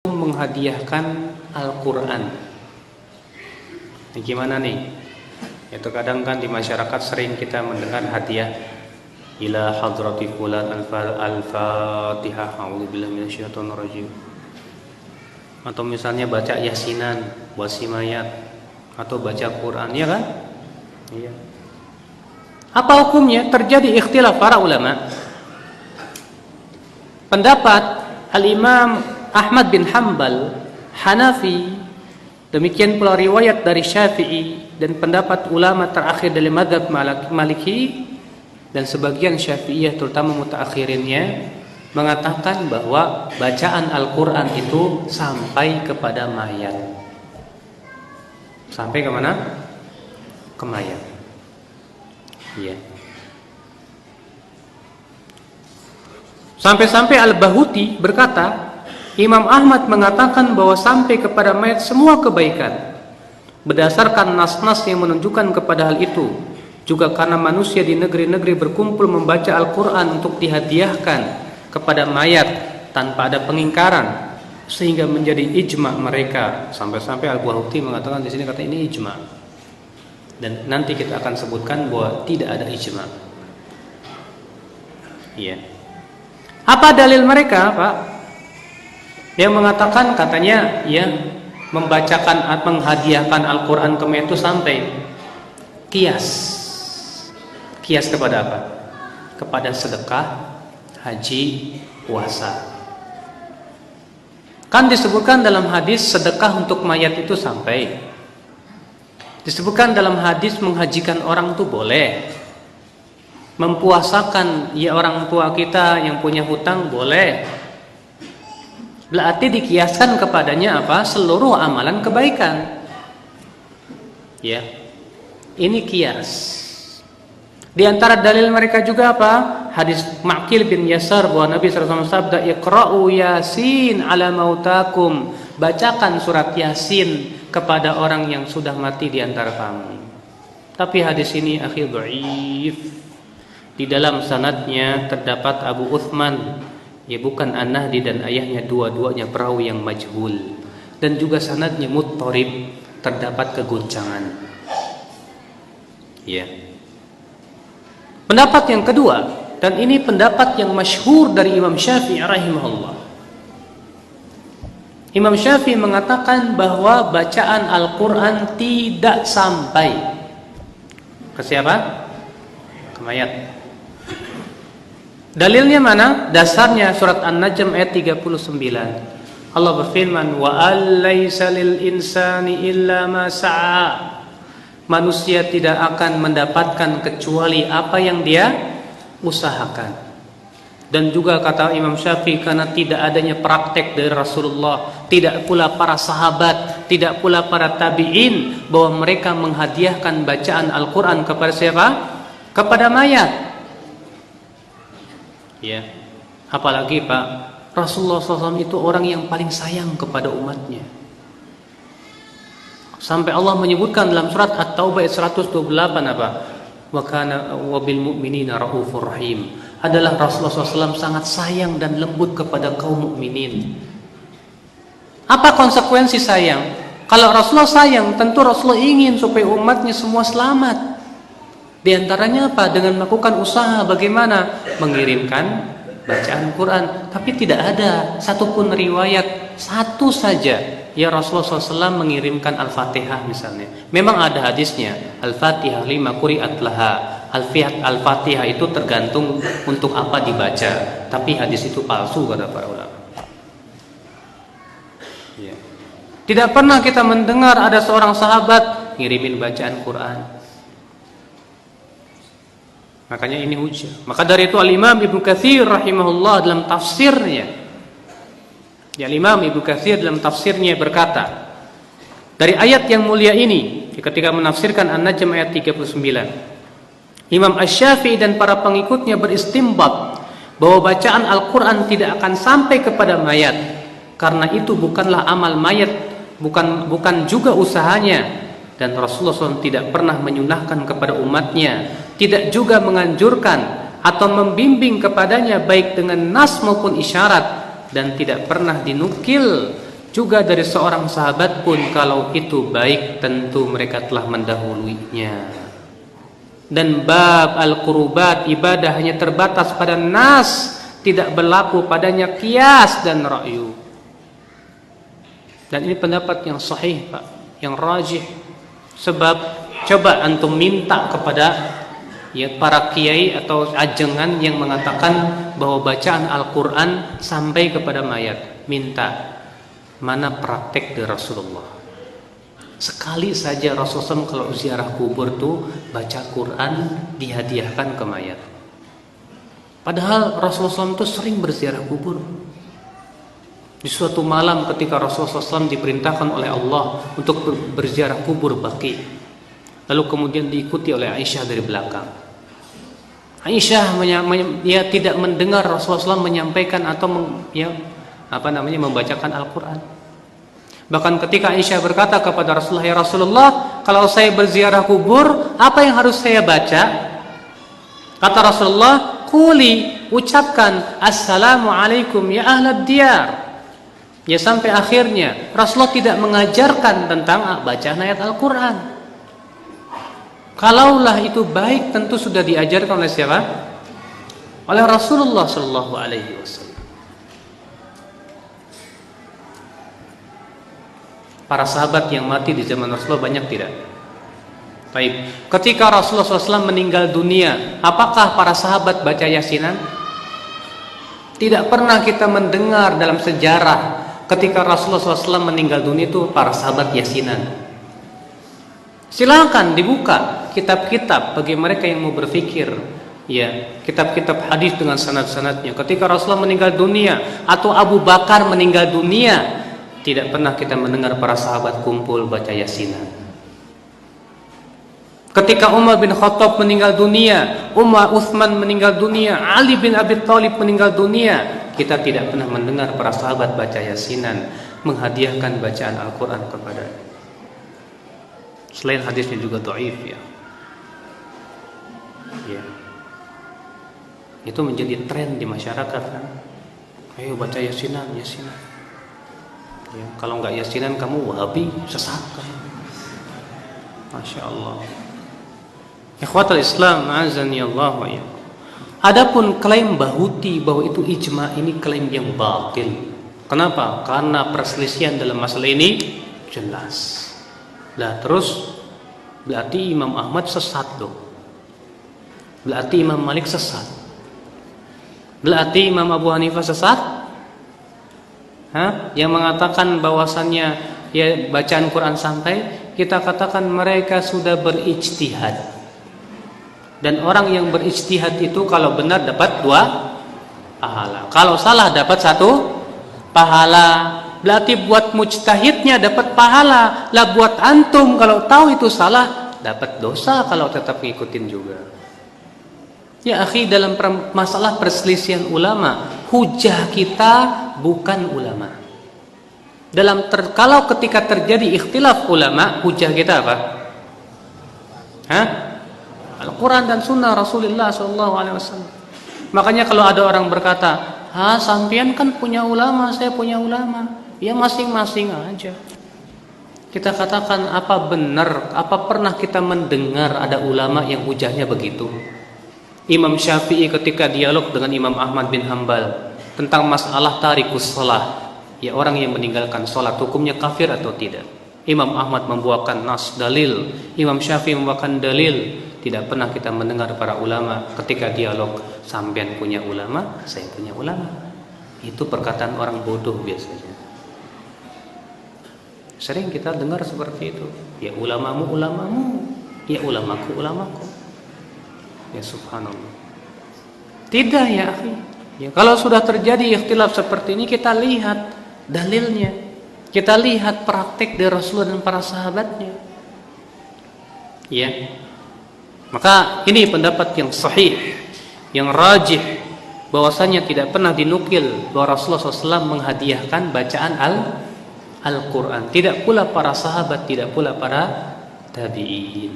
menghadiahkan Al-Quran. Ini gimana nih? Ya terkadang kan di masyarakat sering kita mendengar hadiah ila hadrati fulan al-fatihah a'udzubillahi minasyaitonir rajim. Atau misalnya baca yasinan, wasimayat, atau baca Quran, ya kan? Iya. Apa hukumnya? Terjadi ikhtilaf para ulama. Pendapat Al-Imam Ahmad bin Hanbal, Hanafi, demikian pula riwayat dari Syafi'i, dan pendapat ulama terakhir dari mazhab Maliki dan sebagian Syafi'iyah terutama mutaakhirinnya mengatakan bahwa bacaan Al-Quran itu sampai kepada mayat. Sampai ke mana? Ke mayat. Iya. Sampai-sampai Al-Bahuti berkata, Imam Ahmad mengatakan bahwa sampai kepada mayat semua kebaikan berdasarkan nas-nas yang menunjukkan kepada hal itu. Juga karena manusia di negeri-negeri berkumpul membaca Al-Quran untuk dihadiahkan kepada mayat tanpa ada pengingkaran, sehingga menjadi ijma mereka. Sampai-sampai Al-Bahuti mengatakan di sini kata ini ijma. Dan nanti kita akan sebutkan bahwa tidak ada ijma. Iya. Apa dalil mereka, Pak? Yang mengatakan katanya ya membacakan atau menghadiahkan Al-Quran ke mayat itu sampai kias. Kias kepada apa? Kepada sedekah, haji, puasa. Kan disebutkan dalam hadis sedekah untuk mayat itu sampai. Disebutkan dalam hadis menghajikan orang itu boleh. Mempuasakan ya orang tua kita yang punya hutang boleh. Berarti dikiaskan kepadanya apa? Seluruh amalan kebaikan. Ya. Ini kias. Di antara dalil mereka juga apa? Hadis Ma'qil bin Yasar bahwa Nabi SAW sabda, "Iqra'u Yasin ala mautakum." Bacakan surat Yasin kepada orang yang sudah mati di antara kamu. Tapi hadis ini akhir dhaif. Di dalam sanadnya terdapat Abu Uthman, ya bukan An-Nahdi, dan ayahnya dua-duanya perawi yang majhul. Dan juga sanadnya muttarib, terdapat keguncangan. Ya. Pendapat yang kedua, dan ini pendapat yang masyhur dari Imam Syafi'i rahimahullah. Imam Syafi'i mengatakan bahwa bacaan Al-Quran tidak sampai ke siapa? Ke mayat. Dalilnya mana? Dasarnya surat An-Najm ayat 39. Allah berfirman, "Wa allaysa lil insani illa ma sa'a." Manusia tidak akan mendapatkan kecuali apa yang dia usahakan. Dan juga kata Imam Syafi'i, karena tidak adanya praktek dari Rasulullah, tidak pula para sahabat, tidak pula para tabi'in, bahwa mereka menghadiahkan bacaan Al-Quran kepada siapa? Kepada mayat. Ya, apalagi Pak, Rasulullah SAW itu orang yang paling sayang kepada umatnya. Sampai Allah menyebutkan dalam surat At-Taubah ayat 128 apa? Wa kana wabil mu'minina raufur rahim. Adalah Rasulullah SAW sangat sayang dan lembut kepada kaum mukminin. Apa konsekuensi sayang? Kalau Rasulullah sayang, tentu Rasulullah ingin supaya umatnya semua selamat. Di antaranya apa? Dengan melakukan usaha bagaimana mengirimkan bacaan Quran. Tapi tidak ada satupun riwayat satu saja ya Rasulullah SAW mengirimkan Al-Fatihah misalnya. Memang ada hadisnya, Al-Fatihah lima quri'at laha. Al-Fatihah itu tergantung untuk apa dibaca. Tapi hadis itu palsu kata para ulama. Ya. Tidak pernah kita mendengar ada seorang sahabat ngirimin bacaan Quran. Makanya ini hujah. Maka dari itu Al-Imam Ibnu Katsir rahimahullah dalam tafsirnya, ya Imam Ibnu Katsir dalam tafsirnya berkata, dari ayat yang mulia ini ketika menafsirkan An-Najm ayat 39, Imam Asy-Syafi'i dan para pengikutnya beristimbat bahwa bacaan Al-Quran tidak akan sampai kepada mayat, karena itu bukanlah amal mayat, bukan juga usahanya. Dan Rasulullah SAW tidak pernah menyunahkan kepada umatnya, tidak juga menganjurkan atau membimbing kepadanya baik dengan nas maupun isyarat, dan tidak pernah dinukil juga dari seorang sahabat pun kalau itu baik tentu mereka telah mendahulunya. Dan bab al-qurubat, ibadah hanya terbatas pada nas, tidak berlaku padanya qiyas dan ra'yu. Dan ini pendapat yang sahih, Pak, yang rajih. Sebab coba antum minta kepada para kiai atau ajengan yang mengatakan bahwa bacaan Al-Quran sampai kepada mayat, minta mana praktek dari Rasulullah. Sekali saja Rasulullah kalau ziarah kubur tuh baca Quran dihadiahkan ke mayat. Padahal Rasulullah itu sering berziarah kubur. Di suatu malam ketika Rasulullah SAW diperintahkan oleh Allah untuk berziarah kubur Baqi, lalu kemudian diikuti oleh Aisyah dari belakang. Aisyah dia tidak mendengar Rasulullah SAW menyampaikan atau membacakan Al-Quran. Bahkan ketika Aisyah berkata kepada Rasulullah, "Ya Rasulullah, kalau saya berziarah kubur, apa yang harus saya baca?" Kata Rasulullah, "Quli, ucapkan Assalamualaikum ya ahlad diyar." Ya, sampai akhirnya Rasulullah tidak mengajarkan tentang bacaan ayat Al-Quran. Kalaulah itu baik, tentu sudah diajarkan oleh siapa? Oleh Rasulullah Sallallahu Alaihi Wasallam. Para sahabat yang mati di zaman Rasulullah banyak tidak? Baik. Ketika Rasulullah SAW meninggal dunia, apakah para sahabat baca yasinan? Tidak pernah kita mendengar dalam sejarah ketika Rasulullah SAW meninggal dunia itu para sahabat yasinan. Silakan dibuka kitab-kitab bagi mereka yang mau berpikir, ya, kitab-kitab hadis dengan sanad-sanadnya. Ketika Rasulullah meninggal dunia atau Abu Bakar meninggal dunia, tidak pernah kita mendengar para sahabat kumpul baca yasinan. Ketika Umar bin Khattab meninggal dunia, Utsman meninggal dunia, Ali bin Abi Thalib meninggal dunia, kita tidak pernah mendengar para sahabat baca yasinan, menghadiahkan bacaan Al-Quran kepada. Selain hadisnya juga dhaif, ya. Itu menjadi tren di masyarakat, kan? Ayo baca yasinan. Ya, kalau nggak yasinan kamu Wahabi, sesat kamu. Masya Allah. Ikhwatul Islam, azani Allah wa iyyakum. Adapun klaim Bahuti bahwa itu ijma, ini klaim yang batil. Kenapa? Karena perselisihan dalam masalah ini jelas. Lah terus berarti Imam Ahmad sesat dong. Berarti Imam Malik sesat. Berarti Imam Abu Hanifah sesat? Yang mengatakan bahwasannya ya bacaan Quran sampai, kita katakan mereka sudah berijtihad. Dan orang yang berijtihad itu kalau benar dapat 2 pahala. Kalau salah dapat 1 pahala. Berarti buat mujtahidnya dapat pahala. Lah buat antum kalau tahu itu salah dapat dosa kalau tetap ngikutin juga. Ya akhi, dalam masalah perselisihan ulama, hujah kita bukan ulama. Kalau ketika terjadi ikhtilaf ulama, hujah kita apa? Al-Quran dan Sunnah Rasulullah SAW. Makanya kalau ada orang berkata, sampean kan punya ulama, saya punya ulama, ya masing-masing aja. Kita katakan, apa benar, apa pernah kita mendengar ada ulama yang hujahnya begitu? Imam Syafi'i ketika dialog dengan Imam Ahmad bin Hanbal tentang masalah tarikus shalah, ya orang yang meninggalkan sholat hukumnya kafir atau tidak. Imam Ahmad membawakan nas dalil, Imam Syafi'i membawakan dalil. Tidak pernah kita mendengar para ulama ketika dialog, sampean punya ulama, saya punya ulama. Itu perkataan orang bodoh biasanya. Sering kita dengar seperti itu. Ya ulamamu, ya ulamaku. Ya subhanallah. Tidak ya akhi. Ya, kalau sudah terjadi ikhtilaf seperti ini, kita lihat dalilnya. Kita lihat praktek dari Rasulullah dan para sahabatnya. Ya. Maka ini pendapat yang sahih, yang rajih, bahwasanya tidak pernah dinukil bahwa Rasulullah SAW menghadiahkan bacaan Al-Quran. Tidak pula para sahabat, tidak pula para tabi'in.